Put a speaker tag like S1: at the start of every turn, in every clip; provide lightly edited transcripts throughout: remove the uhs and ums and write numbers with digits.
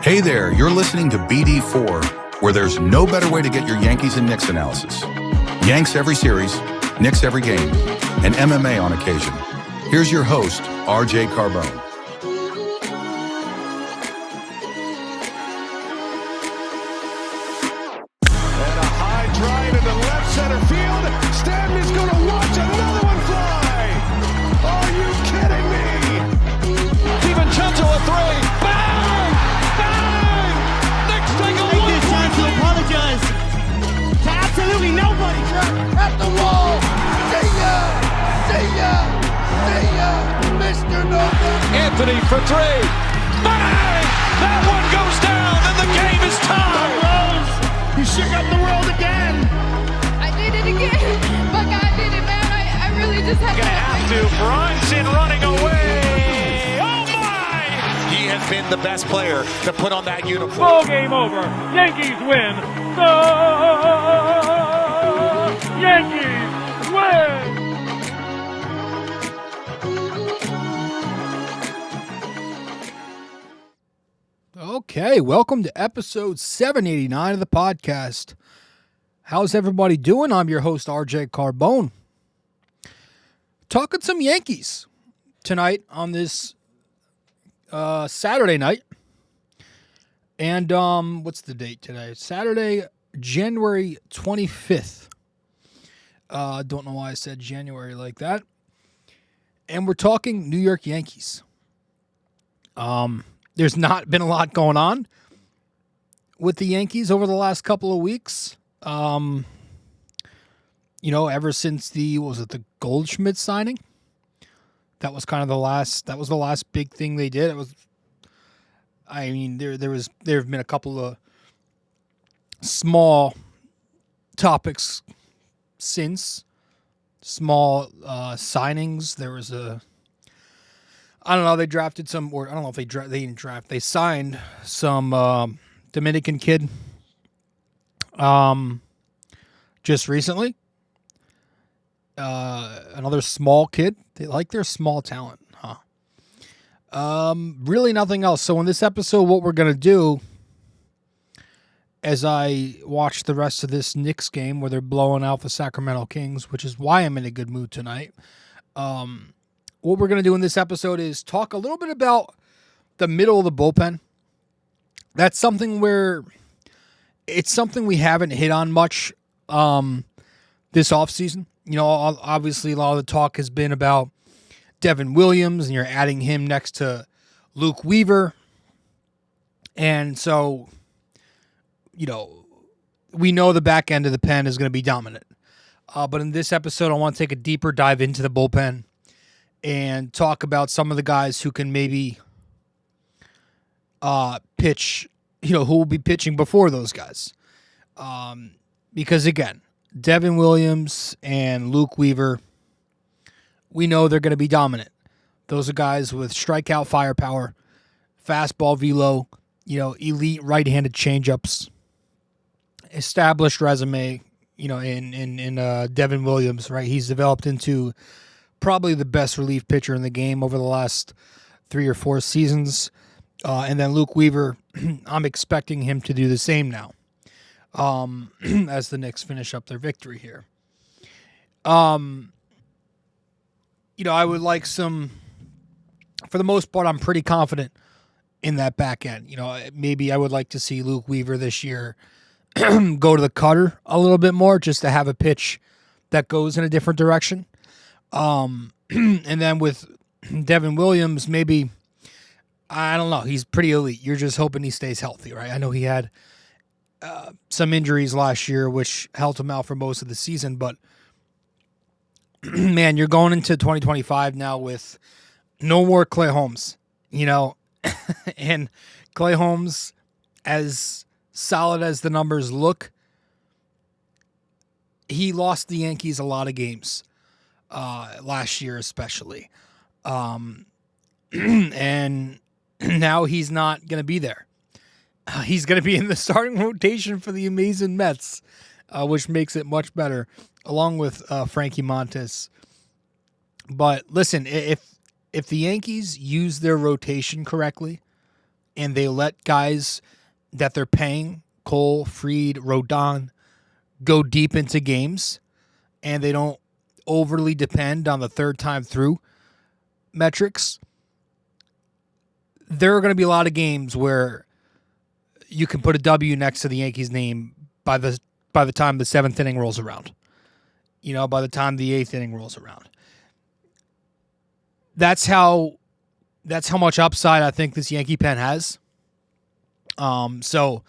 S1: Hey there, you're listening to BD4, where there's no better way to get your Yankees and Knicks analysis. Yanks every series, Knicks every game, and MMA on occasion. Here's your host, RJ Carbone.
S2: And a high drive into left center field. Stanley's going to watch another one fly. Are you kidding me? DiVincenzo a three. Bang! Bang! Knicks take a
S3: Take this time to apologize to absolutely nobody.
S4: At the wall. See ya! See ya! See ya! Mr. November.
S2: Anthony for three. Bang! That one goes down and the game is tied.
S3: Rose, you shook up the world again.
S5: I did it again. My God did it, man. I really just had
S2: Gonna have to. Brunson running away. Oh my! He has been the best player to put on that uniform.
S6: Ball game over. Yankees win. The Yankees win.
S7: Okay, welcome to episode 789 of the podcast. How's everybody doing? I'm your host, RJ Carbone. Talking some Yankees tonight on this Saturday night. And what's the date today? Saturday, January 25th. Don't know why I said January like that. And we're talking New York Yankees. There's not been a lot going on with the Yankees over the last couple of weeks. Ever since the Goldschmidt signing? That was kind of the last big thing they did. There have been a couple of small topics since, small signings. There was they drafted some, or I don't know if they didn't draft. They signed some Dominican kid just recently. Another small kid. They like their small talent, huh? Really nothing else. So in this episode, what we're going to do, as I watch the rest of this Knicks game where they're blowing out the Sacramento Kings, which is why I'm in a good mood tonight, what we're going to do in this episode is talk a little bit about the middle of the bullpen. That's something it's something we haven't hit on much this offseason. Obviously a lot of the talk has been about Devin Williams, and you're adding him next to Luke Weaver. And so, we know the back end of the pen is going to be dominant. But in this episode, I want to take a deeper dive into the bullpen and talk about some of the guys who can maybe pitch, who will be pitching before those guys. Because, again, Devin Williams and Luke Weaver, we know they're going to be dominant. Those are guys with strikeout firepower, fastball velo, elite right-handed changeups, established resume, in Devin Williams, right? He's developed into probably the best relief pitcher in the game over the last 3 or 4 seasons. And then Luke Weaver, I'm expecting him to do the same now as the Knicks finish up their victory here. I would like for the most part, I'm pretty confident in that back end. Maybe I would like to see Luke Weaver this year go to the cutter a little bit more, just to have a pitch that goes in a different direction. And then with Devin Williams, maybe, I don't know, he's pretty elite. You're just hoping he stays healthy, right? I know he had some injuries last year, which held him out for most of the season, but man, you're going into 2025 now with no more Clay Holmes, and Clay Holmes, as solid as the numbers look, he lost the Yankees a lot of games last year, especially. And now he's not going to be there. He's going to be in the starting rotation for the amazing Mets, which makes it much better, along with Frankie Montes But listen, if the Yankees use their rotation correctly and they let guys that they're paying, Cole, Fried, Rodon, go deep into games, and they don't overly depend on the third time through metrics, there are going to be a lot of games where you can put a W next to the Yankees' name by the time the seventh inning rolls around. By the time the eighth inning rolls around. That's how much upside I think this Yankee pen has. So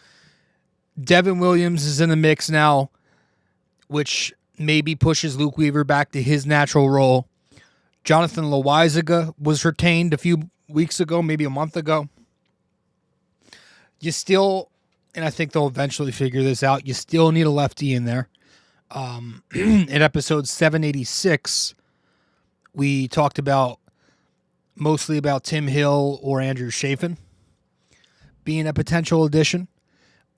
S7: Devin Williams is in the mix now, which maybe pushes Luke Weaver back to his natural role. Jonathan Loaizaga was retained a few weeks ago, maybe a month ago. You still, and I think they'll eventually figure this out, you still need a lefty in there. In episode 786, we talked mostly about Tim Hill or Andrew Chafin being a potential addition.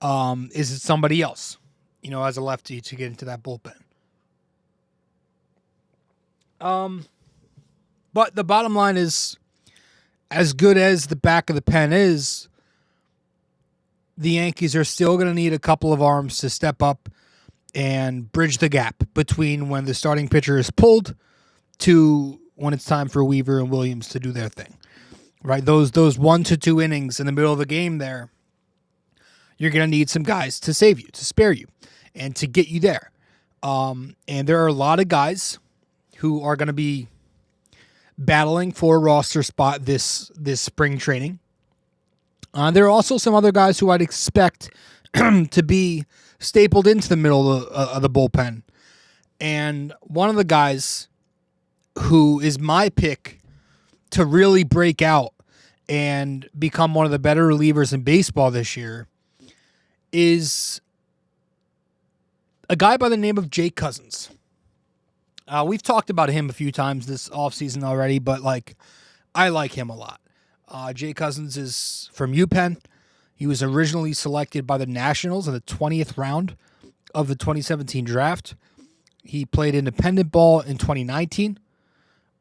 S7: Is it somebody else, as a lefty to get into that bullpen? But the bottom line is, as good as the back of the pen is, the Yankees are still going to need a couple of arms to step up and bridge the gap between when the starting pitcher is pulled to when it's time for Weaver and Williams to do their thing. Right? Those 1 to 2 innings in the middle of the game there, you're going to need some guys to save you, to spare you, and to get you there. And there are a lot of guys who are going to be battling for a roster spot this spring training. There are also some other guys who I'd expect to be stapled into the middle of the bullpen. And one of the guys who is my pick to really break out and become one of the better relievers in baseball this year is a guy by the name of Jake Cousins. We've talked about him a few times this offseason already, but I like him a lot. Jake Cousins is from UPenn. He was originally selected by the Nationals in the 20th round of the 2017 draft. He played independent ball in 2019.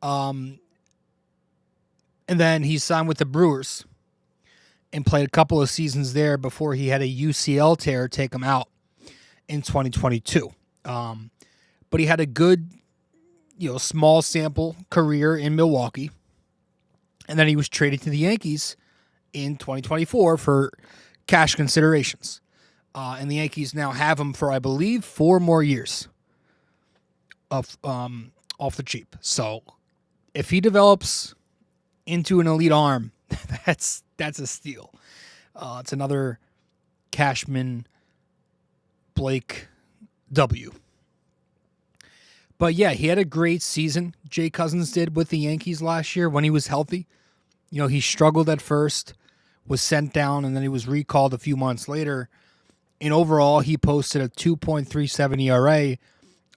S7: And then he signed with the Brewers and played a couple of seasons there before he had a UCL tear take him out in 2022. But he had a good, small sample career in Milwaukee. And then he was traded to the Yankees in 2024 for cash considerations. And the Yankees now have him for, I believe, 4 more years off the cheap. So if he develops into an elite arm, that's a steal. It's another Cashman Blake W. But yeah, he had a great season. Jay Cousins did with the Yankees last year when he was healthy. He struggled at first, was sent down, and then he was recalled a few months later. And overall, he posted a 2.37 ERA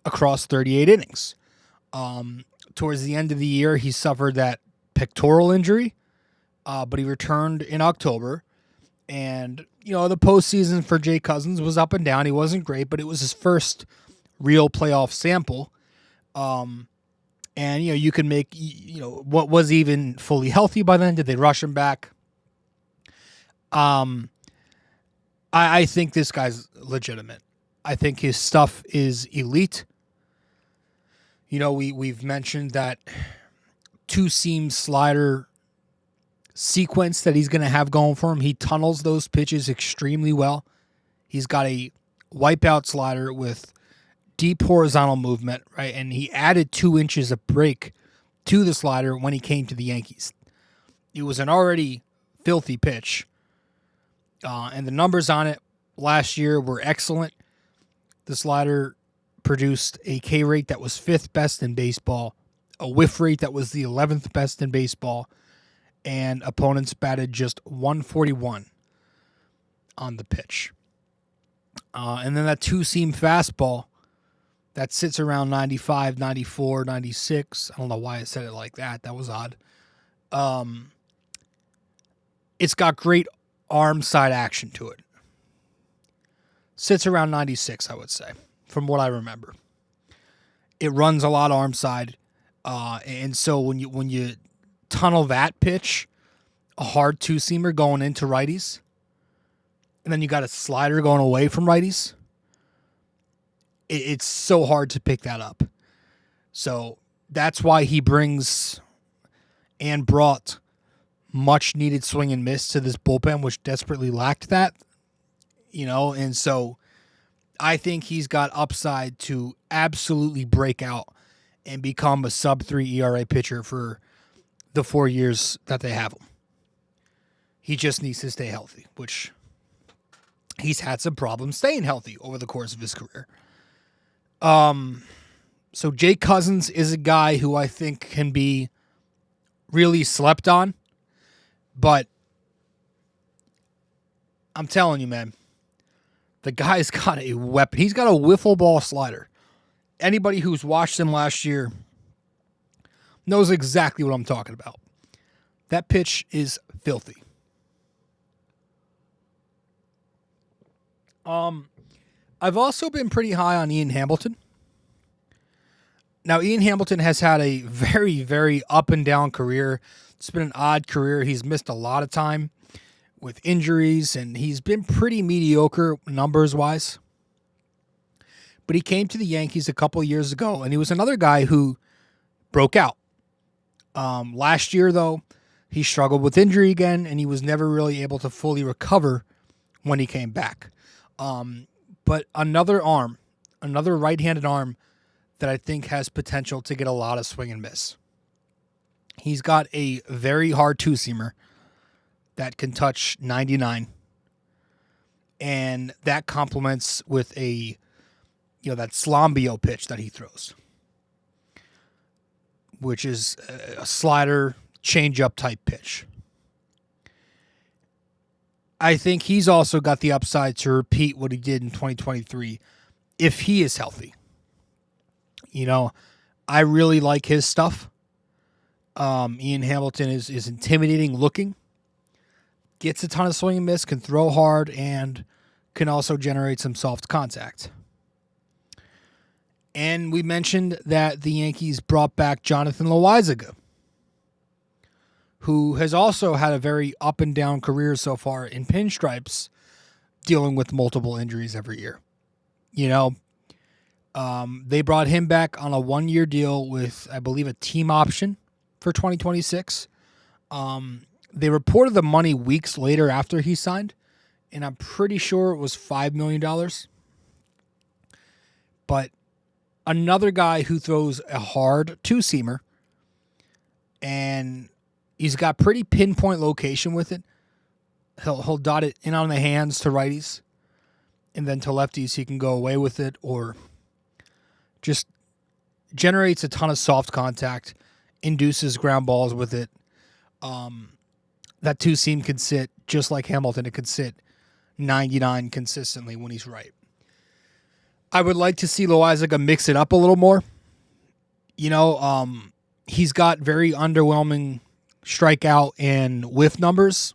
S7: across 38 innings. Towards the end of the year, he suffered that pectoral injury, but he returned in October. And, the postseason for Jay Cousins was up and down. He wasn't great, but it was his first real playoff sample. And, you can make, what was even fully healthy by then. Did they rush him back? I think this guy's legitimate. I think his stuff is elite. We've mentioned that 2-seam slider sequence that he's going to have going for him. He tunnels those pitches extremely well. He's got a wipeout slider with deep horizontal movement, right? And he added 2 inches of break to the slider when he came to the Yankees. It was an already filthy pitch. And the numbers on it last year were excellent. The slider produced a K rate that was 5th best in baseball, a whiff rate that was the 11th best in baseball, and opponents batted just 141 on the pitch. And then that 2-seam fastball that sits around 95, 94, 96. I don't know why I said it like that. That was odd. It's got great arm side action to it. Sits around 96, I would say, from what I remember. It runs a lot arm side. And so when you tunnel that pitch, a hard two-seamer going into righties, and then you got a slider going away from righties, it's so hard to pick that up. So that's why he brings and brought much needed swing and miss to this bullpen, which desperately lacked that, and so I think he's got upside to absolutely break out and become a sub-3 ERA pitcher for the 4 years that they have him. He just needs to stay healthy, which he's had some problems staying healthy over the course of his career. So Jake Cousins is a guy who I think can be really slept on, but I'm telling you, man, the guy's got a weapon. He's got a wiffle ball slider. Anybody who's watched him last year knows exactly what I'm talking about. That pitch is filthy. I've also been pretty high on Ian Hamilton. Now, Ian Hamilton has had a very, very up and down career. It's been an odd career. He's missed a lot of time with injuries, and he's been pretty mediocre numbers-wise. But he came to the Yankees a couple of years ago, and he was another guy who broke out. Last year, though, he struggled with injury again, and he was never really able to fully recover when he came back. But another right-handed arm that I think has potential to get a lot of swing and miss. He's got a very hard two-seamer that can touch 99, and that complements with that Slambio pitch that he throws, which is a slider changeup type pitch. I think he's also got the upside to repeat what he did in 2023 if he is healthy. I really like his stuff. Ian Hamilton is intimidating looking, gets a ton of swing and miss, can throw hard, and can also generate some soft contact. And we mentioned that the Yankees brought back Jonathan Loaisiga, who has also had a very up and down career so far in pinstripes, dealing with multiple injuries every year. They brought him back on a 1-year deal with, I believe, a team option for 2026. They reported the money weeks later after he signed, and I'm pretty sure it was $5 million. But another guy who throws a hard two-seamer, and he's got pretty pinpoint location with it. He'll dot it in on the hands to righties, and then to lefties he can go away with it, or just generates a ton of soft contact, induces ground balls with it. That two-seam can sit, just like Hamilton, it could sit 99 consistently when he's right. I would like to see Loaisiga mix it up a little more. He's got very underwhelming strikeout and whiff numbers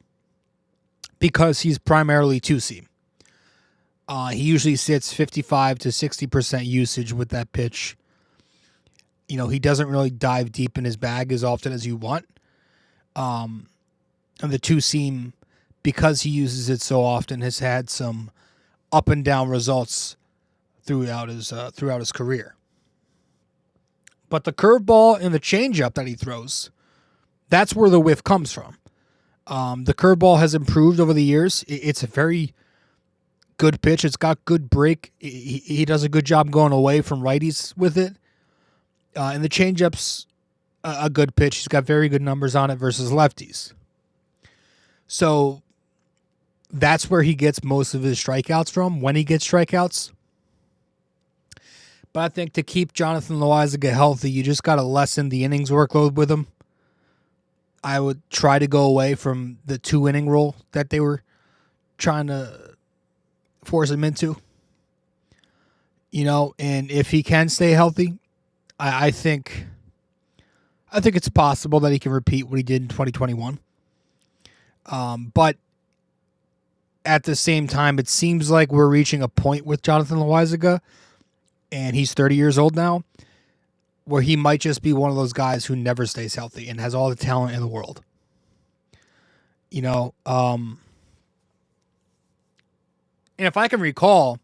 S7: because he's primarily two-seam. He usually sits 55 to 60% usage with that pitch. He doesn't really dive deep in his bag as often as you want. And the two-seam, because he uses it so often, has had some up and down results throughout his career. But the curveball and the changeup that he throws, that's where the whiff comes from. The curveball has improved over the years. It's a very good pitch. It's got good break. He does a good job going away from righties with it. And the changeup's a good pitch. He's got very good numbers on it versus lefties. So that's where he gets most of his strikeouts from, when he gets strikeouts. But I think to keep Jonathan Loaisiga healthy, you just got to lessen the innings workload with him. I would try to go away from the 2-inning rule that they were trying to force him into. And if he can stay healthy, I think it's possible that he can repeat what he did in 2021. But at the same time, it seems like we're reaching a point with Jonathan Loaisiga, and he's 30 years old now, where he might just be one of those guys who never stays healthy and has all the talent in the world. And if I can recall,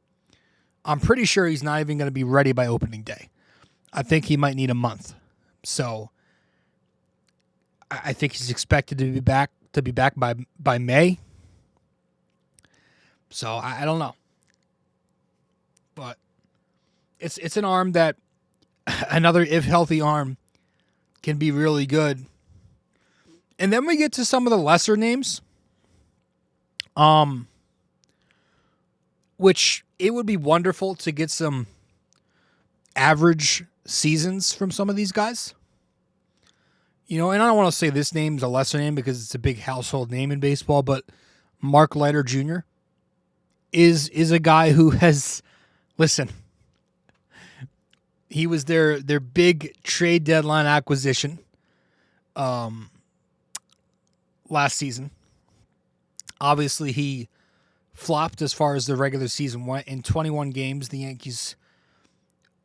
S7: I'm pretty sure he's not even going to be ready by opening day. I think he might need a month. So I think he's expected to be back by May. So I don't know. But it's an arm that another, if healthy arm, can be really good. And then we get to some of the lesser names. Which it would be wonderful to get some average seasons from some of these guys. And I don't want to say this name's a lesser name because it's a big household name in baseball, but Mark Leiter Jr. is a guy who has, listen, he was their big trade deadline acquisition last season. Obviously, he flopped as far as the regular season went. In 21 games, the Yankees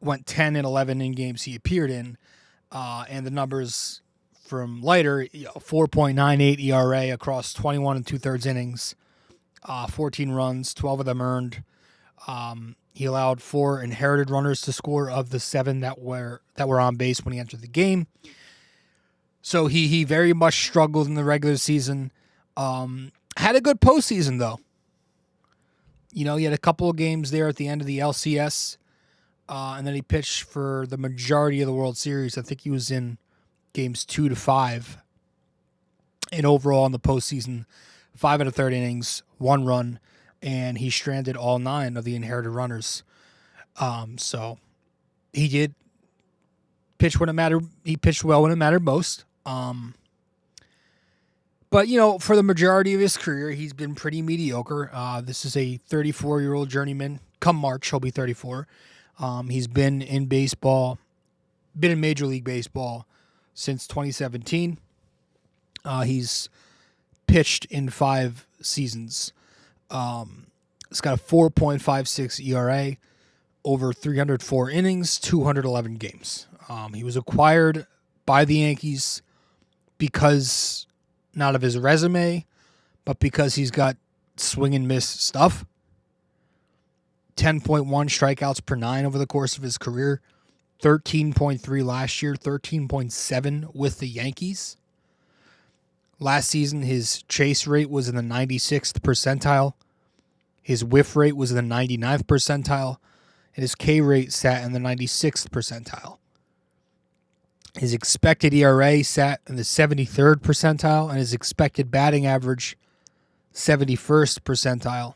S7: went 10-11 in games he appeared in. And the numbers from Leiter, 4.98 ERA across 21 and 2/3 innings, 14 runs, 12 of them earned. He allowed 4 inherited runners to score of the 7 that were on base when he entered the game. So he very much struggled in the regular season. Had a good postseason, though. He had a couple of games there at the end of the LCS, and then he pitched for the majority of the World Series. I think he was in games 2 to 5. And overall in the postseason, 5 1/3 innings, 1 run, and he stranded all 9 of the inherited runners. So he did pitch when it mattered. He pitched well when it mattered most. But, for the majority of his career, he's been pretty mediocre. This is a 34-year-old journeyman. Come March, he'll be 34. He's been in baseball, been in Major League Baseball since 2017. He's pitched in 5 seasons. He's got a 4.56 ERA, over 304 innings, 211 games. He was acquired by the Yankees because not of his resume, but because he's got swing and miss stuff. 10.1 strikeouts per 9 over the course of his career. 13.3 last year, 13.7 with the Yankees. Last season, his chase rate was in the 96th percentile. His whiff rate was in the 99th percentile. And his K rate sat in the 96th percentile. His expected ERA sat in the 73rd percentile, and his expected batting average, 71st percentile.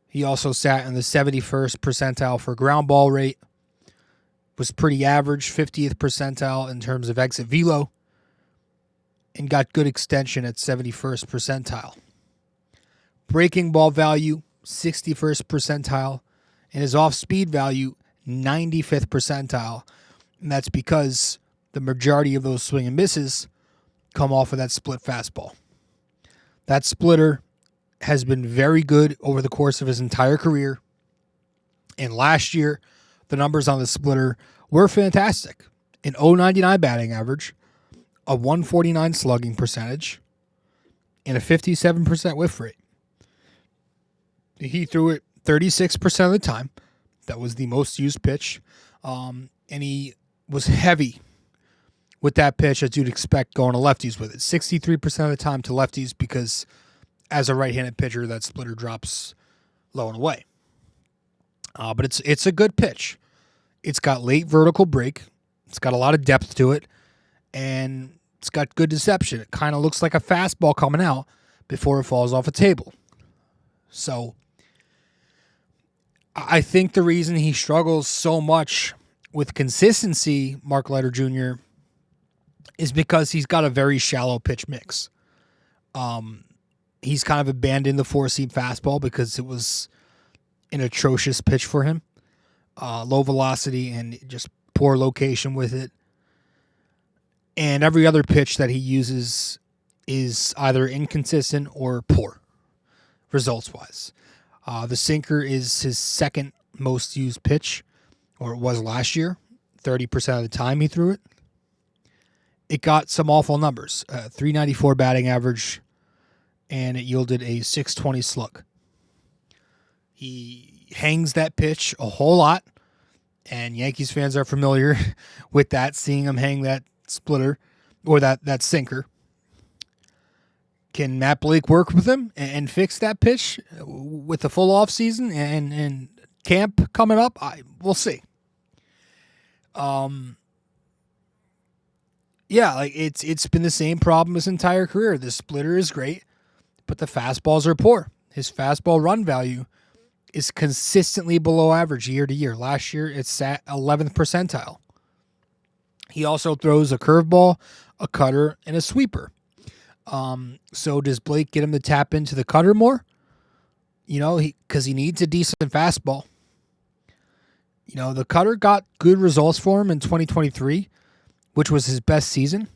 S7: He also sat in the 71st percentile for ground ball rate, was pretty average, 50th percentile in terms of exit velo, and got good extension at 71st percentile. Breaking ball value, 61st percentile, and his off-speed value, 95th percentile. And that's because the majority of those swing and misses come off of that split fastball. That splitter has been very good over the course of his entire career. And last year, the numbers on the splitter were fantastic. An .099 batting average, a 149 slugging percentage, and a 57% whiff rate. He threw it 36% of the time. That was the most used pitch. And he was heavy with that pitch, as you'd expect going to lefties with it. 63% of the time to lefties because as a right-handed pitcher, that splitter drops low and away. But it's a good pitch. It's got late vertical break. It's got a lot of depth to it. And it's got good deception. It kind of looks like a fastball coming out before it falls off a table. So I think the reason he struggles so much with consistency, Mark Leiter Jr., is because he's got a very shallow pitch mix. He's kind of abandoned the 4-seam fastball because it was an atrocious pitch for him. Low velocity and just poor location with it. And every other pitch that he uses is either inconsistent or poor, results-wise. The sinker is his second most used pitch, or it was last year. 30% of the time he threw it. It got some awful numbers. 394 batting average, and it yielded a 620 slug. He hangs that pitch a whole lot, and Yankees fans are familiar with that, seeing him hang that splitter or that sinker. Can Matt Blake work with him and fix that pitch with the full off season and camp coming up? We'll see. Yeah, like it's been the same problem his entire career. The splitter is great, but the fastballs are poor. His fastball run value is consistently below average year to year. Last year, it's at 11th percentile. He also throws a curveball, a cutter, and a sweeper. So does Blake get him to tap into the cutter more? Because he needs a decent fastball. The cutter got good results for him in 2023, which was his best season.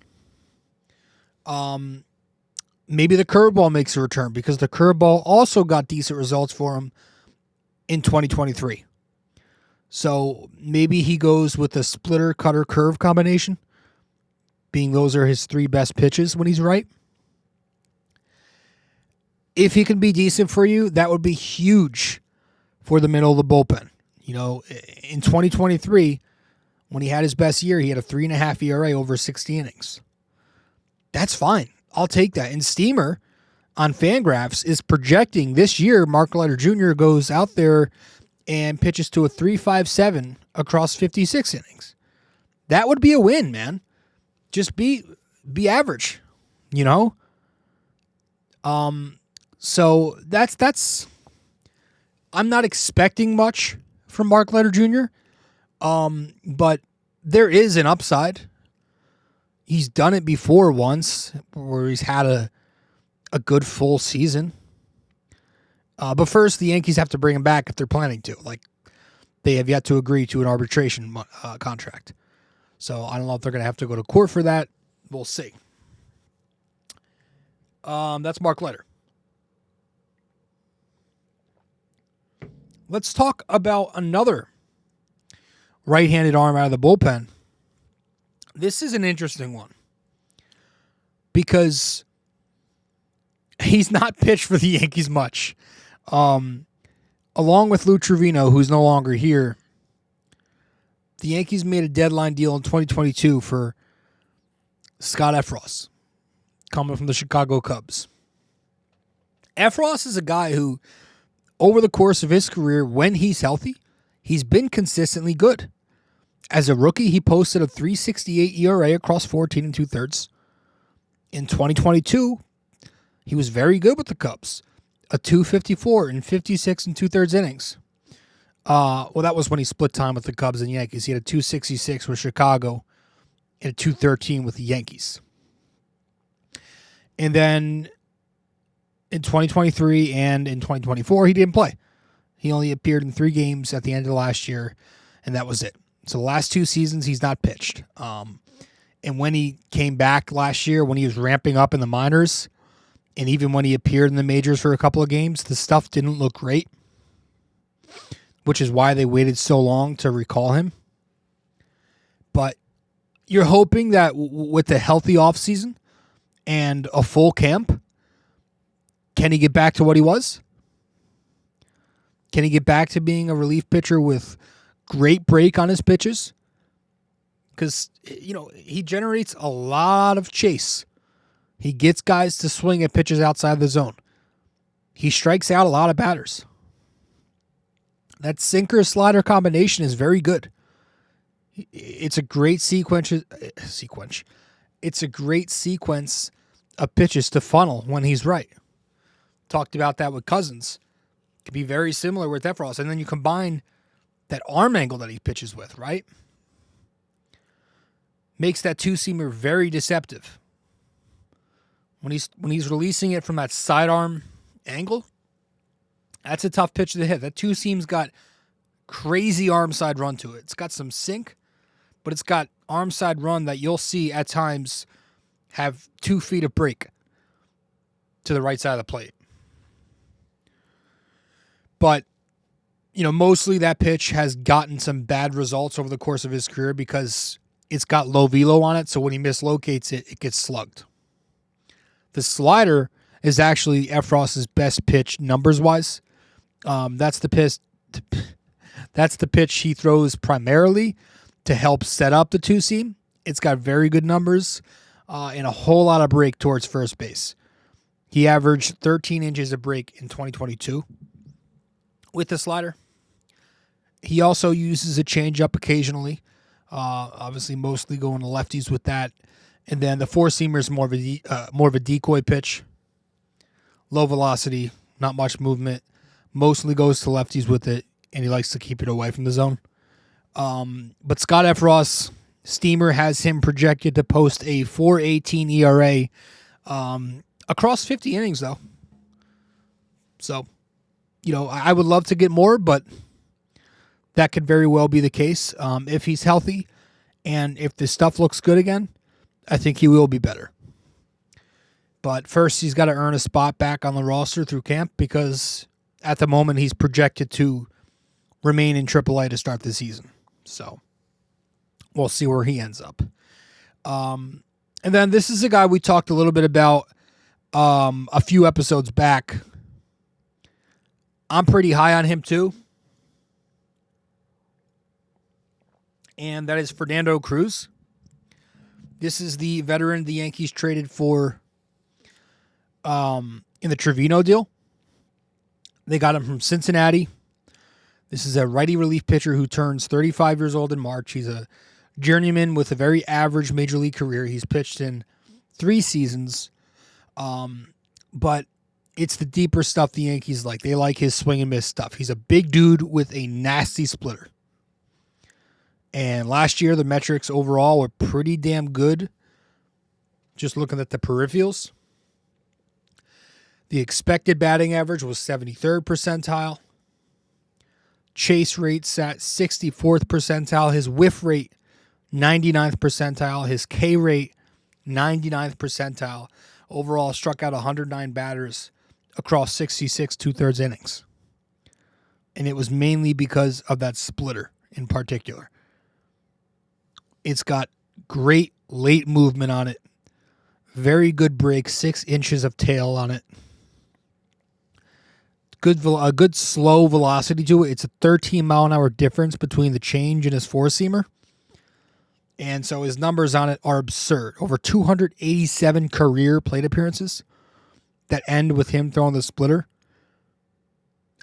S7: Maybe the curveball makes a return because the curveball also got decent results for him in 2023. So maybe he goes with the splitter, cutter, curve combination, being those are his 3 best pitches when he's right. If he can be decent for you, that would be huge for the middle of the bullpen. In 2023, when he had his best year, he had a 3.5 ERA over 60 innings. That's fine. I'll take that. And Steamer on Fangraphs is projecting this year Mark Leiter Jr. goes out there and pitches to a 3.57 across 56 innings. That would be a win, man. Just be average, So that's I'm not expecting much from Mark Leiter Jr., but there is an upside. He's done it before once where he's had a good full season. But first, the Yankees have to bring him back if they're planning to. They have yet to agree to an arbitration contract. So I don't know if they're going to have to go to court for that. We'll see. That's Mark Leiter. Let's talk about another right-handed arm out of the bullpen. This is an interesting one because he's not pitched for the Yankees much. Along with Lou Trevino, who's no longer here, the Yankees made a deadline deal in 2022 for Scott Effross, coming from the Chicago Cubs. Effross is a guy who, over the course of his career, when he's healthy, he's been consistently good. As a rookie, he posted a 3.68 ERA across 14 2/3. In 2022, he was very good with the Cubs. A 2.54 in 56 2/3 innings. Well, that was when he split time with the Cubs and Yankees. He had a 2.66 with Chicago and a 2.13 with the Yankees. And then in 2023 and in 2024, he didn't play. He only appeared in 3 games at the end of last year, and that was it. So the last 2 seasons, he's not pitched. And when he came back last year, when he was ramping up in the minors, and even when he appeared in the majors for a couple of games, the stuff didn't look great, which is why they waited so long to recall him. But you're hoping that with a healthy offseason and a full camp, can he get back to what he was? Can he get back to being a relief pitcher with great break on his pitches? Because, he generates a lot of chase. He gets guys to swing at pitches outside the zone. He strikes out a lot of batters. That sinker-slider combination is very good. It's a great sequence. It's a great sequence of pitches to funnel when he's right. Talked about that with Cousins. Could be very similar with Effross. And then you combine that arm angle that he pitches with, right? Makes that 2-seamer very deceptive. When he's releasing it from that sidearm angle, that's a tough pitch to hit. That 2-seam's got crazy arm side run to it. It's got some sink, but it's got arm side run that you'll see at times have 2 feet of break to the right side of the plate. But mostly that pitch has gotten some bad results over the course of his career because it's got low velo on it. So when he mislocates it, it gets slugged. The slider is actually Effross's best pitch numbers wise. That's the pitch he throws primarily to help set up the two seam. It's got very good numbers and a whole lot of break towards first base. He averaged 13 inches of break in 2022 with the slider. He also uses a changeup occasionally, obviously mostly going to lefties with that. And then the four-seamer is more of a decoy pitch. Low velocity, not much movement. Mostly goes to lefties with it, and he likes to keep it away from the zone. But Scott Effross, Steamer has him projected to post a 4.18 ERA across 50 innings, though. So, I would love to get more, but that could very well be the case. If he's healthy and if the stuff looks good again, I think he will be better. But first, he's got to earn a spot back on the roster through camp because at the moment he's projected to remain in AAA to start the season. So we'll see where he ends up. And then this is a guy we talked a little bit about a few episodes back. I'm pretty high on him too. And that is Fernando Cruz. This is the veteran the Yankees traded for in the Trevino deal. They got him from Cincinnati. This is a righty relief pitcher who turns 35 years old in March. He's a journeyman with a very average major league career. He's pitched in 3 seasons. But it's the deeper stuff the Yankees like. They like his swing and miss stuff. He's a big dude with a nasty splitter. And last year, the metrics overall were pretty damn good. Just looking at the peripherals. The expected batting average was 73rd percentile. Chase rate sat 64th percentile. His whiff rate, 99th percentile. His K rate, 99th percentile. Overall, struck out 109 batters across 66 2/3 innings. And it was mainly because of that splitter in particular. It's got great late movement on it. Very good break, 6 inches of tail on it. A good slow velocity to it. It's a 13-mile-an-hour difference between the change and his four-seamer. And so his numbers on it are absurd. Over 287 career plate appearances that end with him throwing the splitter.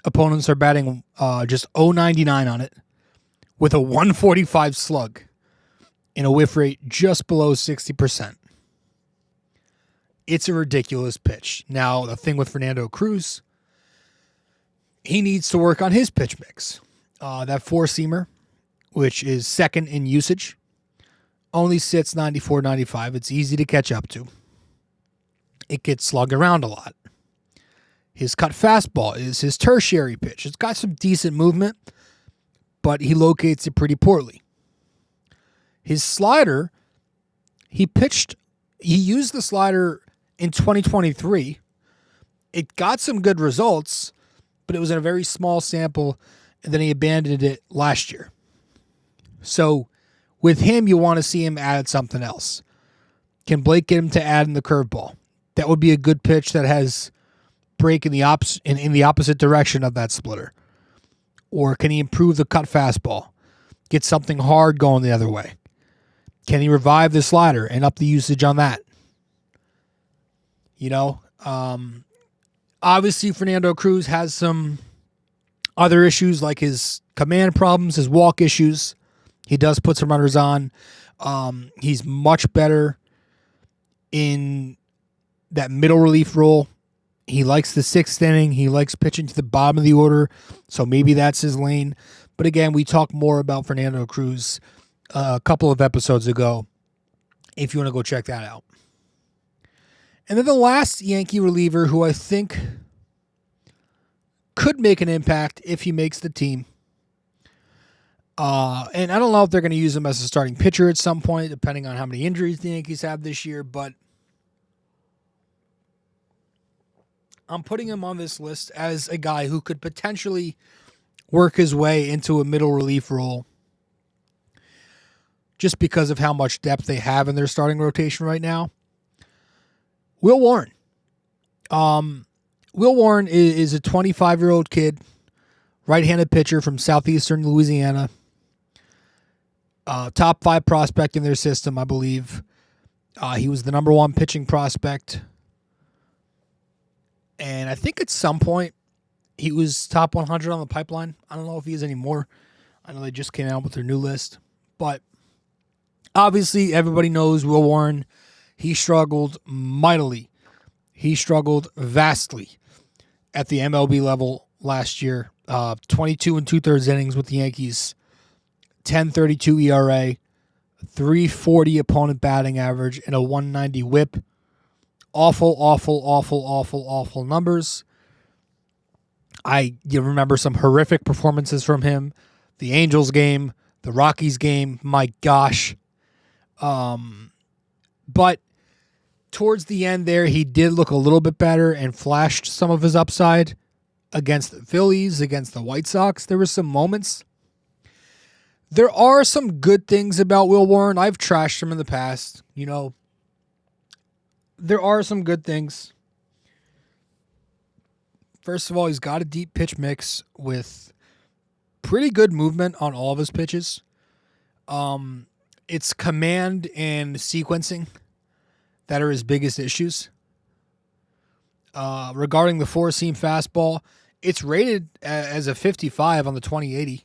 S7: Opponents are batting just .099 on it with a 145 slug and a whiff rate just below 60%. It's a ridiculous pitch. Now, the thing with Fernando Cruz, he needs to work on his pitch mix. That four-seamer, which is second in usage, only sits 94, 95. It's easy to catch up to. It gets slugged around a lot. His cut fastball is his tertiary pitch. It's got some decent movement, but he locates it pretty poorly. His slider, he used the slider in 2023. It got some good results, but it was in a very small sample, and then he abandoned it last year. So with him, you want to see him add something else. Can Blake get him to add in the curveball? That would be a good pitch that has break in the opposite direction of that splitter. Or can he improve the cut fastball? Get something hard going the other way. Can he revive the slider and up the usage on that? Obviously Fernando Cruz has some other issues like his command problems, his walk issues. He does put some runners on. He's much better in that middle relief role. He likes the 6th inning. He likes pitching to the bottom of the order, so maybe that's his lane. But again, we talked more about Fernando Cruz a couple of episodes ago, if you want to go check that out. And then the last Yankee reliever who I think could make an impact if he makes the team. And I don't know if they're going to use him as a starting pitcher at some point, depending on how many injuries the Yankees have this year, but I'm putting him on this list as a guy who could potentially work his way into a middle relief role just because of how much depth they have in their starting rotation right now. Will Warren. Will Warren is a 25-year-old kid, right-handed pitcher from southeastern Louisiana. Top 5 prospect in their system, I believe. He was the number 1 pitching prospect. And I think at some point he was top 100 on the pipeline. I don't know if he is anymore. I know they just came out with their new list. But obviously everybody knows Will Warren. He struggled mightily. He struggled vastly at the MLB level last year. 22 2/3 innings with the Yankees. 10.32 ERA. 340 opponent batting average and a 190 whip. Awful numbers. You remember some horrific performances from him. The Angels game, the Rockies game, my gosh. But towards the end there, he did look a little bit better and flashed some of his upside against the Phillies, against the White Sox. There were some moments. There are some good things about Will Warren. I've trashed him in the past. You know, there are some good things. First of all, he's got a deep pitch mix with pretty good movement on all of his pitches. It's command and sequencing that are his biggest issues. Regarding the 4-seam fastball, it's rated as a 55 on the 2080.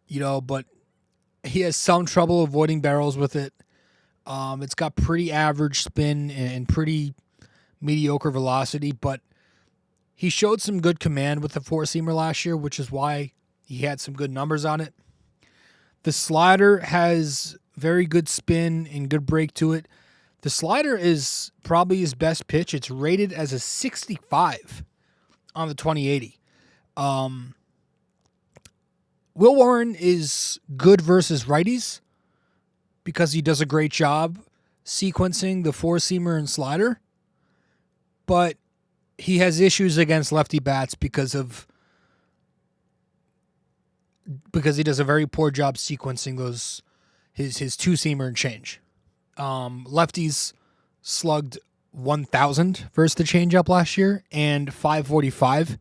S7: You know, but he has some trouble avoiding barrels with it. It's got pretty average spin and pretty mediocre velocity, but he showed some good command with the 4-seamer last year, which is why he had some good numbers on it. The slider has very good spin and good break to it. The slider is probably his best pitch. It's rated as a 65 on the 2080. Will Warren is good versus righties because he does a great job sequencing the 4-seamer and slider, but he has issues against lefty bats because he does a very poor job sequencing his 2-seamer and change. Lefties slugged 1,000 versus the changeup last year and 545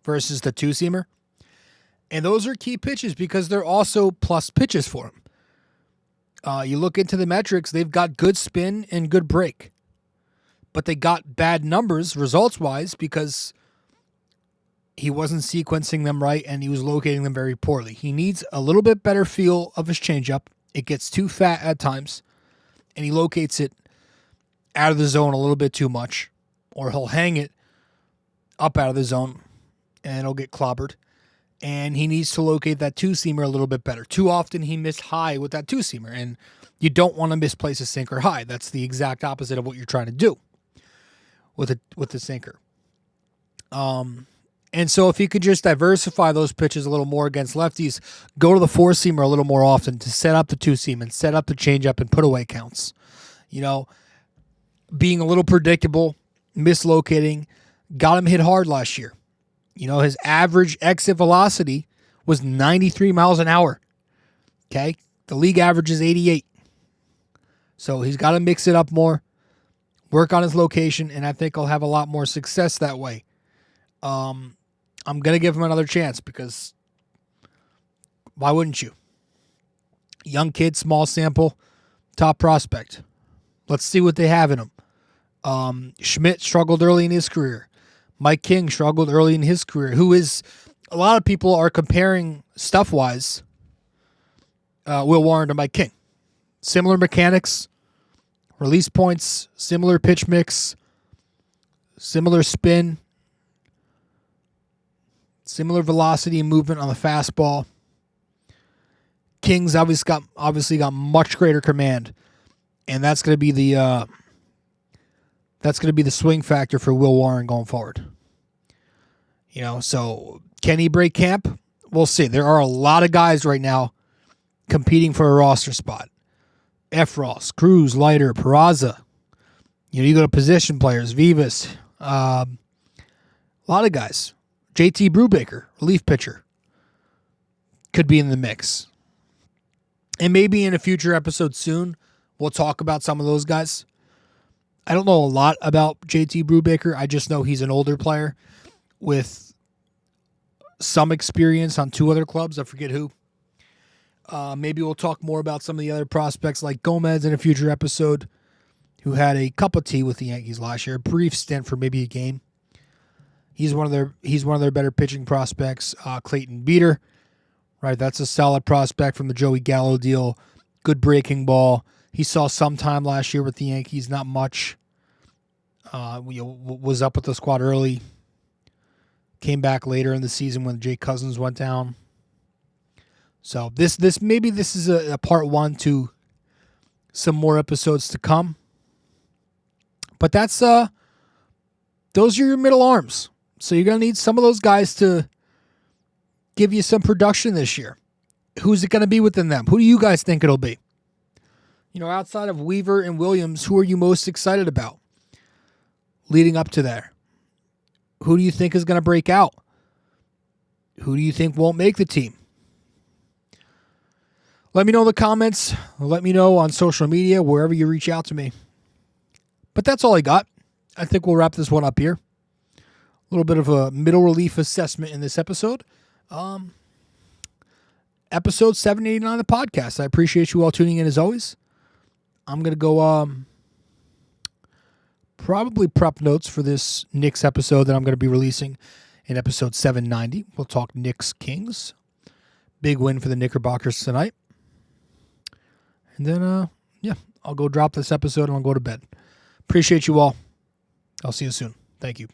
S7: versus the 2-seamer. And those are key pitches because they're also plus pitches for him. You look into the metrics, they've got good spin and good break. But they got bad numbers results-wise because he wasn't sequencing them right and he was locating them very poorly. He needs a little bit better feel of his changeup. It gets too fat at times, and he locates it out of the zone a little bit too much, or he'll hang it up out of the zone, and it'll get clobbered. And he needs to locate that 2-seamer a little bit better. Too often he missed high with that 2-seamer, and you don't want to misplace a sinker high. That's the exact opposite of what you're trying to do with the sinker. And so if he could just diversify those pitches a little more against lefties, go to the 4-seamer a little more often to set up the 2-seam and set up the changeup and put away counts. You know, being a little predictable, mislocating, got him hit hard last year. You know, his average exit velocity was 93 miles an hour. Okay? The league average is 88. So he's got to mix it up more, work on his location, and I think he'll have a lot more success that way. I'm going to give him another chance because why wouldn't you? Young kid, small sample, top prospect. Let's see what they have in him. Schmidt struggled early in his career. Mike King struggled early in his career, who is, a lot of people are comparing stuff-wise Will Warren to Mike King. Similar mechanics, release points, similar pitch mix, similar spin, similar velocity and movement on the fastball. King's obviously got much greater command, and that's going to be the swing factor for Will Warren going forward. You know, so can he break camp? We'll see. There are a lot of guys right now competing for a roster spot. Effross, Cruz, Leiter, Peraza. You know, you go to position players, Vivas. A lot of guys. JT Brubaker, relief pitcher, could be in the mix. And maybe in a future episode soon, we'll talk about some of those guys. I don't know a lot about JT Brubaker. I just know he's an older player with some experience on 2 other clubs. I forget who. Maybe we'll talk more about some of the other prospects like Gomez in a future episode, who had a cup of tea with the Yankees last year, a brief stint for maybe a game. He's one of their better pitching prospects. Clayton Beater, right? That's a solid prospect from the Joey Gallo deal. Good breaking ball. He saw some time last year with the Yankees, not much. Was up with the squad early. Came back later in the season when Jake Cousins went down. So this is a part 1 to some more episodes to come. But that's those are your middle arms. So you're gonna need some of those guys to give you some production this year. Who's it gonna be within them? Who do you guys think it'll be? Outside of Weaver and Williams, who are you most excited about leading up to there? Who do you think is going to break out? Who do you think won't make the team? Let me know in the comments. Let me know on social media, wherever you reach out to me. But that's all I got. I think we'll wrap this one up here. A little bit of a middle relief assessment in this episode. Episode 789 of the podcast. I appreciate you all tuning in as always. I'm going to go probably prep notes for this Knicks episode that I'm going to be releasing in episode 790. We'll talk Knicks Kings. Big win for the Knickerbockers tonight. And then, I'll go drop this episode and I'll go to bed. Appreciate you all. I'll see you soon. Thank you.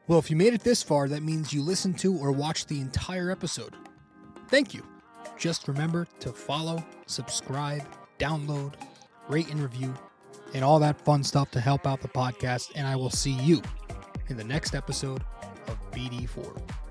S7: Well, if you made it this far, that means you listened to or watched the entire episode. Thank you. Just remember to follow, subscribe, download, rate and review, and all that fun stuff to help out the podcast. And I will see you in the next episode of BD4.